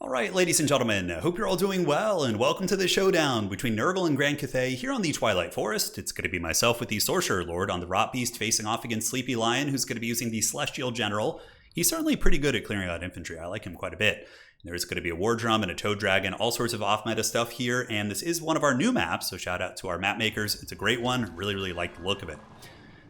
Alright, ladies and gentlemen, hope you're all doing well, and welcome to the showdown between Nurgle and Grand Cathay here on the Twilight Forest. It's going to be myself with the Sorcerer Lord on the Rot Beast facing off against Sleepy Lion, who's going to be using the Celestial General. He's certainly pretty good at clearing out infantry. I like him quite a bit. There's going to be a War Drum and a Toad Dragon, all sorts of off-meta stuff here, and this is one of our new maps, so shout out to our map makers. It's a great one. Really like the look of it.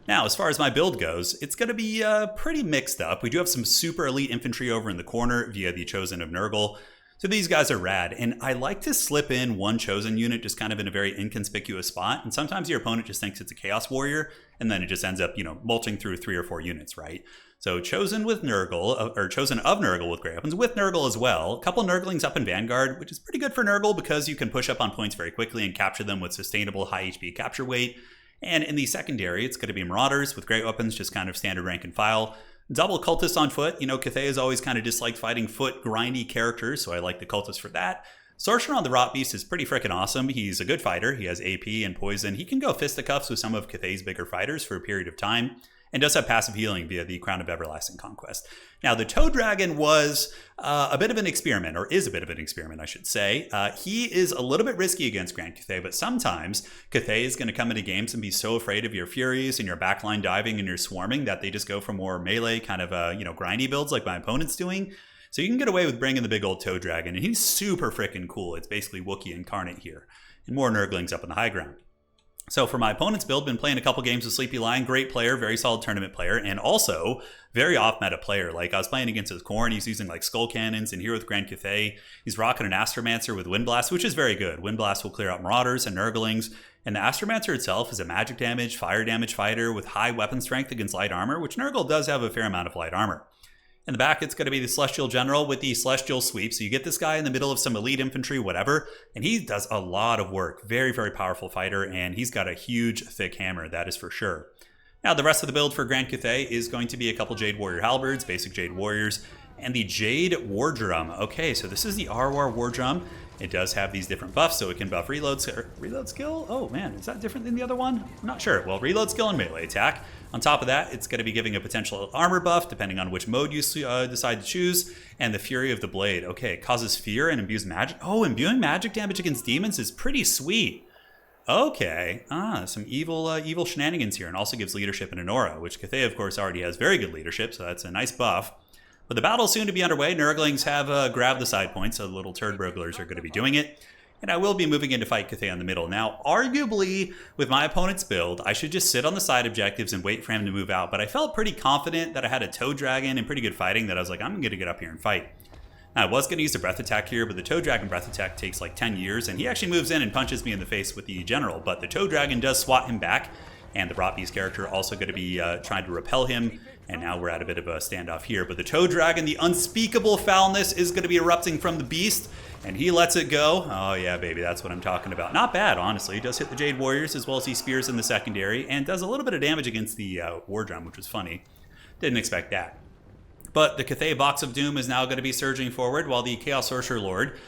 Now, as far as my build goes, it's going to be pretty mixed up. We do have some super elite infantry over in the corner via the Chosen of Nurgle. So these guys are rad, and I like to slip in one Chosen unit just kind of in a very inconspicuous spot, and sometimes your opponent just thinks it's a Chaos Warrior, and then it just ends up, mulching through 3 or 4 units, right? So Chosen with Nurgle, or Chosen of Nurgle with Grey Weapons, with Nurgle as well. A couple Nurglings up in Vanguard, which is pretty good for Nurgle because you can push up on points very quickly and capture them with sustainable high HP capture weight. And in the secondary, it's going to be Marauders with Great Weapons, just kind of standard rank and file. Double Cultist on foot. Cathay has always kind of disliked fighting foot grindy characters, so I like the Cultist for that. Sorcerer on the Rot Beast is pretty freaking awesome. He's a good fighter. He has AP and poison. He can go fisticuffs with some of Cathay's bigger fighters for a period of time, and does have passive healing via the Crown of Everlasting Conquest. Now, the Toad Dragon was a bit of an experiment, or is a bit of an experiment, I should say. He is a little bit risky against Grand Cathay, but sometimes Cathay is going to come into games and be so afraid of your Furies and your backline diving and your swarming that they just go for more melee kind of, grindy builds like my opponent's doing. So you can get away with bringing the big old Toad Dragon, and he's super freaking cool. It's basically Wookiee incarnate here, and more Nurglings up in the high ground. So for my opponent's build, been playing a couple games with Sleepy Lion, great player, very solid tournament player, and also very off-meta player. Like I was playing against his Khorne, he's using like Skull Cannons, and here with Grand Cathay, he's rocking an Astromancer with Wind Blast, which is very good. Wind Blast will clear out Marauders and Nurglings, and the Astromancer itself is a magic damage, fire damage fighter with high weapon strength against light armor, which Nurgle does have a fair amount of light armor. In the back, it's going to be the Celestial General with the Celestial Sweep. So you get this guy in the middle of some elite infantry, whatever, and he does a lot of work. Very powerful fighter, and he's got a huge, thick hammer, that is for sure. Now, the rest of the build for Grand Cathay is going to be a couple Jade Warrior Halberds, basic Jade Warriors, and the Jade War Drum. Okay, so this is the Arwar War Drum. It does have these different buffs, so it can buff reload skill. Oh man, is that different than the other one? I'm not sure. Well, reload skill and melee attack. On top of that, it's going to be giving a potential armor buff, depending on which mode you decide to choose, and the Fury of the Blade. Okay, it causes fear and imbues magic. Oh, imbuing magic damage against demons is pretty sweet. Okay, some evil shenanigans here, and also gives leadership and an aura, which Cathay, of course, already has very good leadership, so that's a nice buff. But the battle's soon to be underway. Nurglings have grabbed the side points, so the little turd burglars are going to be doing it. And I will be moving in to fight Cathay on the middle. Now, arguably, with my opponent's build, I should just sit on the side objectives and wait for him to move out. But I felt pretty confident that I had a Toad Dragon and pretty good fighting that I was like, I'm going to get up here and fight. Now, I was going to use the Breath Attack here, but the Toad Dragon Breath Attack takes like 10 years, and he actually moves in and punches me in the face with the General. But the Toad Dragon does swat him back, and the Rot Beast character also going to be trying to repel him. And now we're at a bit of a standoff here. But the Toad Dragon, the unspeakable foulness is going to be erupting from the beast. And he lets it go. Oh yeah, baby, that's what I'm talking about. Not bad, honestly. He does hit the Jade Warriors as well as he spears in the secondary. And does a little bit of damage against the War Drum, which was funny. Didn't expect that. But the Cathay Box of Doom is now going to be surging forward while the Chaos Sorcerer Lord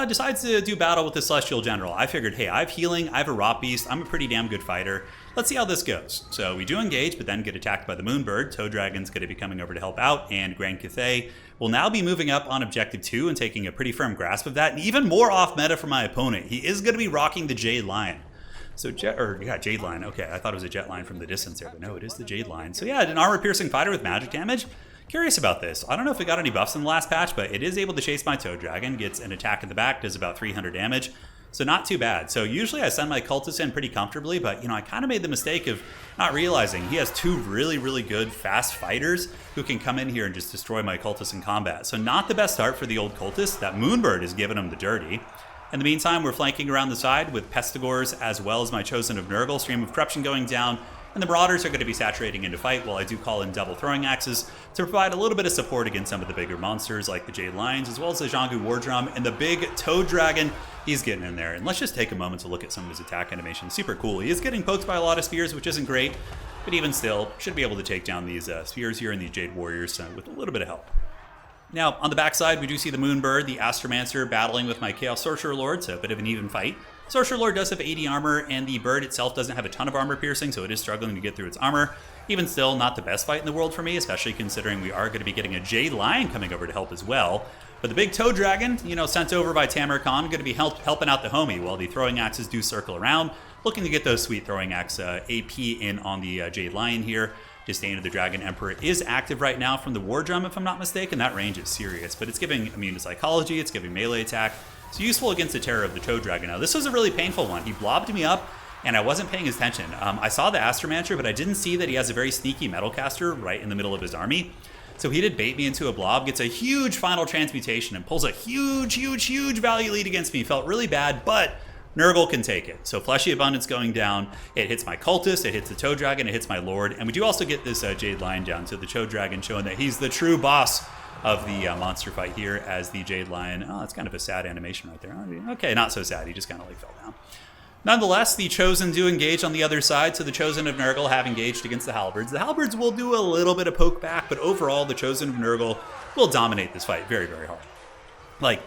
decides to do battle with the Celestial General. I figured, hey, I have healing, I have a Rot Beast, I'm a pretty damn good fighter. Let's see how this goes. So we do engage, but then get attacked by the Moonbird. Toad Dragon's going to be coming over to help out, and Grand Cathay will now be moving up on Objective 2 and taking a pretty firm grasp of that, and even more off-meta for my opponent. He is going to be rocking the Jade Lion. So, Jade Lion. Okay, I thought it was a Jet Lion from the distance there, but no, it is the Jade Lion. So yeah, an armor-piercing fighter with magic damage. Curious about this. I don't know if it got any buffs in the last patch, but it is able to chase my Toad Dragon, gets an attack in the back, does about 300 damage. So not too bad. So usually I send my Cultists in pretty comfortably, but I kind of made the mistake of not realizing he has 2 really good fast fighters who can come in here and just destroy my Cultists in combat. So not the best start for the old Cultist. That Moonbird is giving him the dirty. In the meantime, we're flanking around the side with Pestigors as well as my Chosen of Nurgle, Stream of Corruption going down. And the Marauders are going to be saturating into fight while I do call in double throwing axes to provide a little bit of support against some of the bigger monsters like the Jade Lions as well as the Zhangu War Drum and the big Toad Dragon. He's getting in there. And let's just take a moment to look at some of his attack animations. Super cool. He is getting poked by a lot of spears, which isn't great, but even still, should be able to take down these spears here and these Jade Warriors with a little bit of help. Now, on the backside, we do see the Moonbird, the Astromancer, battling with my Chaos Sorcerer Lord, so a bit of an even fight. Sorcerer Lord does have 80 armor, and the bird itself doesn't have a ton of armor piercing, so it is struggling to get through its armor. Even still, not the best fight in the world for me, especially considering we are going to be getting a Jade Lion coming over to help as well. But the big Toad Dragon, sent over by Tamara Khan, going to be helping out the homie while the throwing axes do circle around, looking to get those sweet throwing axe AP in on the Jade Lion here. Disdain of the Dragon Emperor is active right now from the War Drum, if I'm not mistaken. That range is serious, but it's giving immune to psychology, it's giving melee attack. It's useful against the terror of the Toad Dragon. Now, this was a really painful one. He blobbed me up, and I wasn't paying his attention. I saw the Astromancer, but I didn't see that he has a very sneaky Metalcaster right in the middle of his army. So he did bait me into a blob, gets a huge final transmutation, and pulls a huge, huge, huge value lead against me. Felt really bad, but Nurgle can take it. So Fleshy Abundance going down. It hits my Cultist, it hits the Toad Dragon, it hits my Lord. And we do also get this Jade Lion down. So the Toad Dragon showing that he's the true boss of the monster fight here as the Jade Lion. Oh, that's kind of a sad animation right there. Okay, not so sad. He just kind of fell down. Nonetheless, the Chosen do engage on the other side, so the Chosen of Nurgle have engaged against the Halberds. The Halberds will do a little bit of poke back, but overall, the Chosen of Nurgle will dominate this fight very, very hard.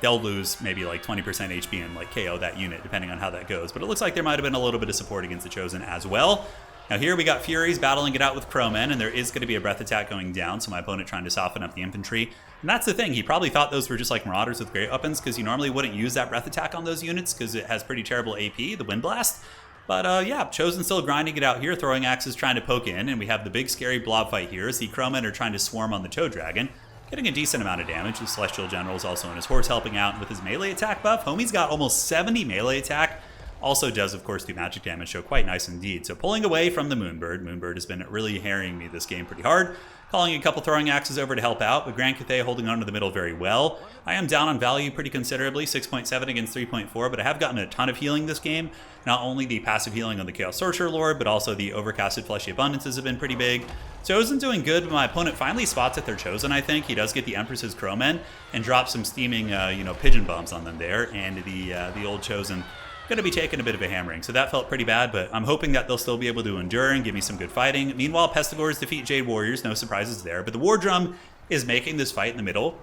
They'll lose maybe 20% HP and KO that unit, depending on how that goes. But it looks like there might have been a little bit of support against the Chosen as well. Now here we got Furies battling it out with Crowmen, and there is going to be a breath attack going down, so my opponent trying to soften up the infantry. And that's the thing, he probably thought those were just Marauders with great weapons, because you normally wouldn't use that breath attack on those units, because it has pretty terrible AP, the Wind Blast. But yeah, Chosen still grinding it out here, throwing axes trying to poke in, and we have the big scary blob fight here as the Crowmen are trying to swarm on the Toad Dragon. Getting a decent amount of damage. The Celestial General is also on his horse helping out, and with his melee attack buff, homie's got almost 70 melee attack. Also does, of course, do magic damage, so quite nice indeed. So pulling away from the Moonbird. Moonbird has been really harrying me this game pretty hard. Calling a couple throwing axes over to help out, but Grand Cathay holding on to the middle very well. I am down on value pretty considerably, 6.7 against 3.4, but I have gotten a ton of healing this game. Not only the passive healing on the Chaos Sorcerer Lord, but also the overcasted Fleshy Abundances have been pretty big. Chosen doing good, but my opponent finally spots that they're Chosen, I think. He does get the Empress's Crowmen and drops some steaming, pigeon bombs on them there, and the old Chosen going to be taking a bit of a hammering. So that felt pretty bad, but I'm hoping that they'll still be able to endure and give me some good fighting. Meanwhile, Pestigores defeat Jade Warriors, no surprises there, but the War Drum is making this fight in the middle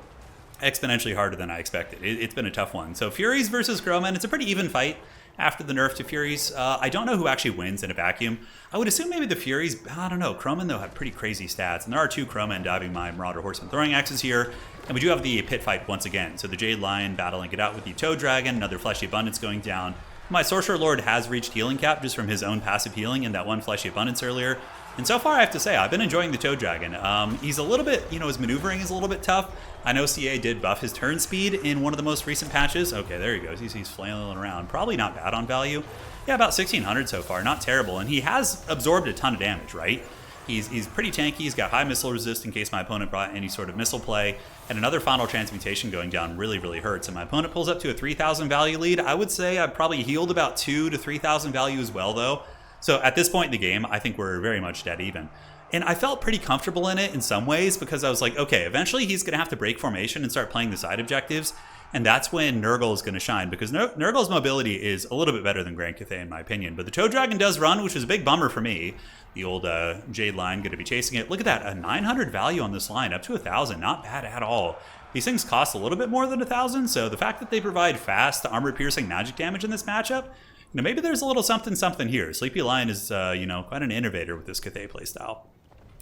exponentially harder than I expected. It's been a tough one. So Furies versus Crowmen, it's a pretty even fight after the nerf to Furies. I don't know who actually wins in a vacuum. I would assume maybe the Furies, I don't know. Crowmen, though, have pretty crazy stats, and there are two Crowmen diving my Marauder Horseman throwing axes here. And we do have the pit fight once again. So the Jade Lion battling it out with the Toad Dragon, another Fleshy Abundance going down. My Sorcerer Lord has reached healing cap just from his own passive healing in that one Fleshy Abundance earlier. And so far, I have to say, I've been enjoying the Toad Dragon. He's a little bit, his maneuvering is a little bit tough. I know CA did buff his turn speed in one of the most recent patches. Okay, there he goes. He's flailing around. Probably not bad on value. Yeah, about 1,600 so far. Not terrible. And he has absorbed a ton of damage, right? He's pretty tanky. He's got high missile resist in case my opponent brought any sort of missile play. And another final transmutation going down really, really hurts. And my opponent pulls up to a 3,000 value lead. I would say I've probably healed about 2,000 to 3,000 value as well, though. So at this point in the game, I think we're very much dead even. And I felt pretty comfortable in it in some ways because I was like, okay, eventually he's going to have to break formation and start playing the side objectives. And that's when Nurgle is going to shine because Nurgle's mobility is a little bit better than Grand Cathay in my opinion. But the Toad Dragon does run, which is a big bummer for me. The old Jade Lion going to be chasing it. Look at that, a 900 value on this line, up to 1,000. Not bad at all. These things cost a little bit more than 1,000, so the fact that they provide fast, armor-piercing magic damage in this matchup, maybe there's a little something here. Sleepy Lion is, quite an innovator with this Cathay playstyle.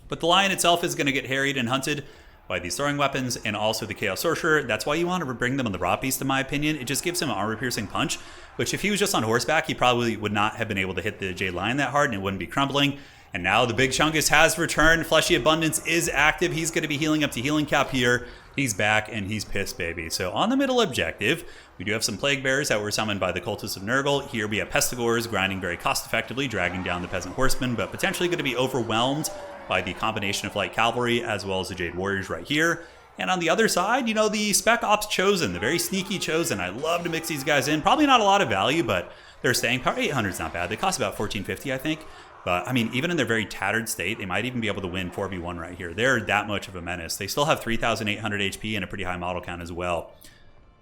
But the Lion itself is going to get harried and hunted by these throwing weapons and also the Chaos Sorcerer. That's why you want to bring them on the Rot Beast, in my opinion. It just gives him an armor-piercing punch, which if he was just on horseback, he probably would not have been able to hit the Jade Lion that hard, and it wouldn't be crumbling. And now the Big Chungus has returned. Fleshy Abundance is active. He's going to be healing up to healing cap here. He's back, and he's pissed, baby. So on the middle objective, we do have some Plague Bears that were summoned by the Cultists of Nurgle. Here we have Pestigores grinding very cost-effectively, dragging down the Peasant Horsemen, but potentially going to be overwhelmed by the combination of Light Cavalry as well as the Jade Warriors right here. And on the other side, the Spec Ops Chosen, the very sneaky Chosen. I love to mix these guys in. Probably not a lot of value, but their staying power, 800 is not bad. They cost about 1450, I think. But, I mean, even in their very tattered state, they might even be able to win 4v1 right here. They're that much of a menace. They still have 3,800 HP and a pretty high model count as well.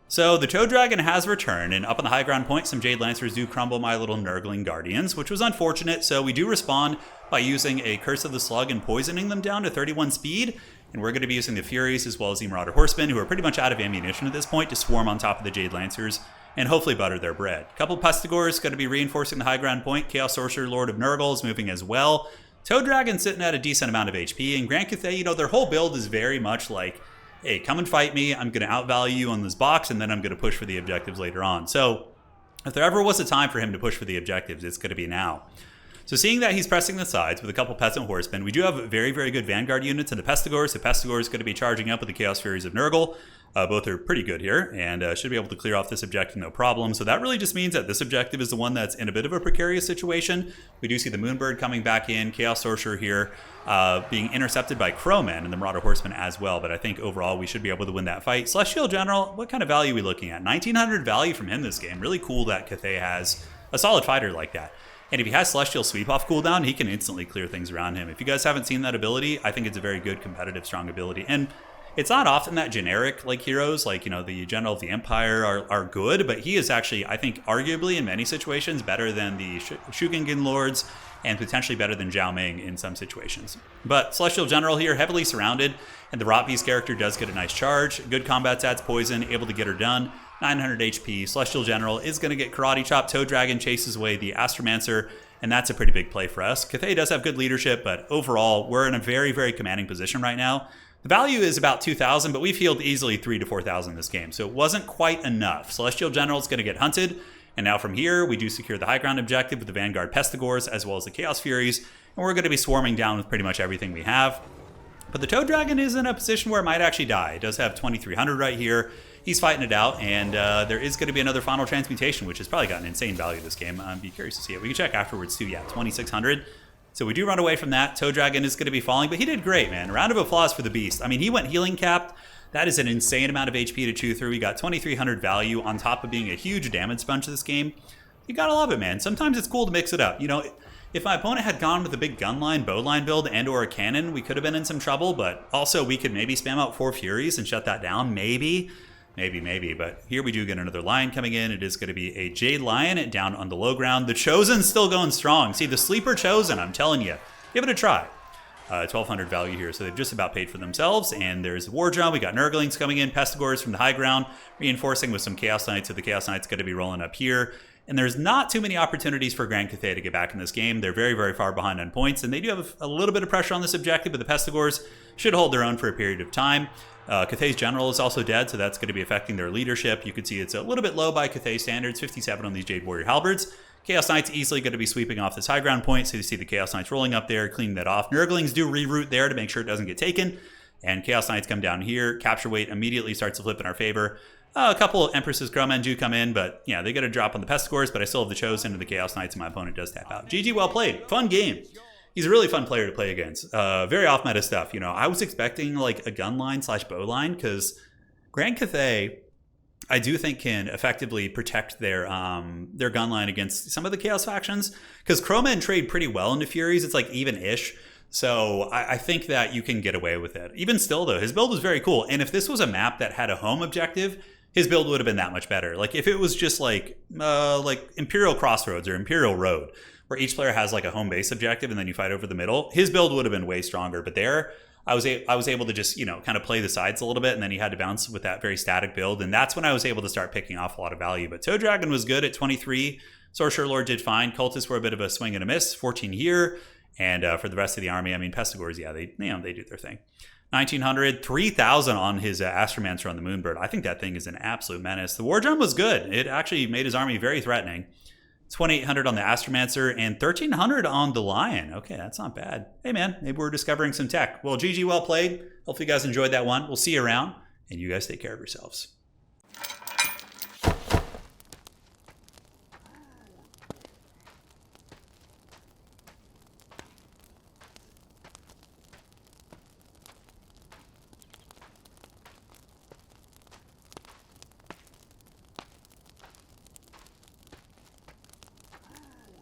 So the Toad Dragon has returned, and up on the high ground point, some Jade Lancers do crumble my little Nurgling Guardians, which was unfortunate. So we do respond by using a Curse of the Slug and poisoning them down to 31 speed. And we're going to be using the Furies as well as the Marauder Horsemen, who are pretty much out of ammunition at this point, to swarm on top of the Jade Lancers and hopefully butter their bread. A couple Pestigores going to be reinforcing the high ground point. Chaos Sorcerer, Lord of Nurgle is moving as well. Toad Dragon sitting at a decent amount of HP. And Grand Cathay, you know, their whole build is very much like, hey, come and fight me. I'm going to outvalue you on this box, and then I'm going to push for the objectives later on. So if there ever was a time for him to push for the objectives, it's going to be now. So seeing that he's pressing the sides with a couple Peasant Horsemen, we do have very, very good Vanguard units in the Pestigores. The Pestigore is going to be charging up with the Chaos Furies of Nurgle. Both are pretty good here and should be able to clear off this objective no problem. So that really just means that this objective is the one that's in a bit of a precarious situation. We do see the Moonbird coming back in, Chaos Sorcerer here being intercepted by Crowmen and the Marauder Horsemen as well. But I think overall we should be able to win that fight. Celestial General, what kind of value are we looking at? 1900 value from him this game. Really cool that Cathay has a solid fighter like that. And if he has Celestial Sweep off cooldown, he can instantly clear things around him. If you guys haven't seen that ability, I think it's a very good competitive strong ability. And it's not often that generic like heroes, like, you know, the General of the Empire are good, but he is actually, I think, arguably in many situations better than the Shugengin Lords and potentially better than Zhao Ming in some situations. But Celestial General here, heavily surrounded, and the Rot Beast character does get a nice charge. Good combat stats, poison, able to get her done. 900 HP. Celestial General is going to get Karate Chop. Toad Dragon chases away the Astromancer, and that's a pretty big play for us. Cathay does have good leadership, but overall, we're in a very, very commanding position right now. The value is about 2,000, but we've healed easily 3,000 to 4,000 this game, so it wasn't quite enough. Celestial General is going to get hunted, and now from here, we do secure the high ground objective with the Vanguard Pestigores, as well as the Chaos Furies, and we're going to be swarming down with pretty much everything we have. But the Toad Dragon is in a position where it might actually die. It does have 2,300 right here. He's fighting it out, and there is going to be another final transmutation, which has probably got an insane value this game. I'd be curious to see it. We can check afterwards too. Yeah, 2,600. So we do run away from that. Toad Dragon is going to be falling, but he did great, man. Round of applause for the beast. I mean, he went healing capped. That is an insane amount of HP to chew through. We got 2,300 value on top of being a huge damage sponge this game. You gotta love it, man. Sometimes it's cool to mix it up. You know, if my opponent had gone with a big gunline, bowline build, and or a cannon, we could have been in some trouble, but also we could maybe spam out 4 Furies and shut that down, maybe. But here we do get another Lion coming in. It is going to be a Jade Lion down on the low ground. The Chosen's still going strong. See, the Sleeper Chosen, I'm telling you, give it a try. 1,200 value here, so they've just about paid for themselves. And there's War Drum. We got Nurglings coming in, Pestigores from the high ground, reinforcing with some Chaos Knights. So the Chaos Knights going to be rolling up here. And there's not too many opportunities for Grand Cathay to get back in this game. They're very, very far behind on points, and they do have a little bit of pressure on this objective, but the Pestigores should hold their own for a period of time. Cathay's General is also dead, so that's going to be affecting their leadership. You can see it's a little bit low by Cathay standards, 57 on these Jade Warrior Halberds. Chaos Knights easily going to be sweeping off this high ground point, so you see the Chaos Knights rolling up there, cleaning that off. Nurglings do reroute there to make sure it doesn't get taken, and Chaos Knights come down here. Capture weight immediately starts to flip in our favor. A couple of Empress's Crowmen do come in, but yeah, they get a drop on the Pestigores, but I still have the Chosen and the Chaos Knights, and my opponent does tap out. GG, well played. Fun game. He's a really fun player to play against. Very off-meta stuff. You know, I was expecting like a gunline / bowline, because Grand Cathay, I do think, can effectively protect their gunline against some of the Chaos factions, because Crowmen trade pretty well into Furies. It's like even-ish. So I think that you can get away with it. Even still, though, his build was very cool. And if this was a map that had a home objective, his build would have been that much better. Like if it was just like Imperial Crossroads or Imperial Road, where each player has like a home base objective and then you fight over the middle, his build would have been way stronger. But there, I was able to just, you know, kind of play the sides a little bit, and then he had to bounce with that very static build, and that's when I was able to start picking off a lot of value. But Toad Dragon was good at 23. Sorcerer Lord did fine. Cultists were a bit of a swing and a miss. 14 here. And for the rest of the army, I mean, Pestigores, yeah, they do their thing. 1,900, 3,000 on his Astromancer on the Moonbird. I think that thing is an absolute menace. The War Drum was good. It actually made his army very threatening. 2,800 on the Astromancer and 1,300 on the Lion. Okay, that's not bad. Hey, man, maybe we're discovering some tech. Well, GG, well played. Hopefully you guys enjoyed that one. We'll see you around, and you guys take care of yourselves.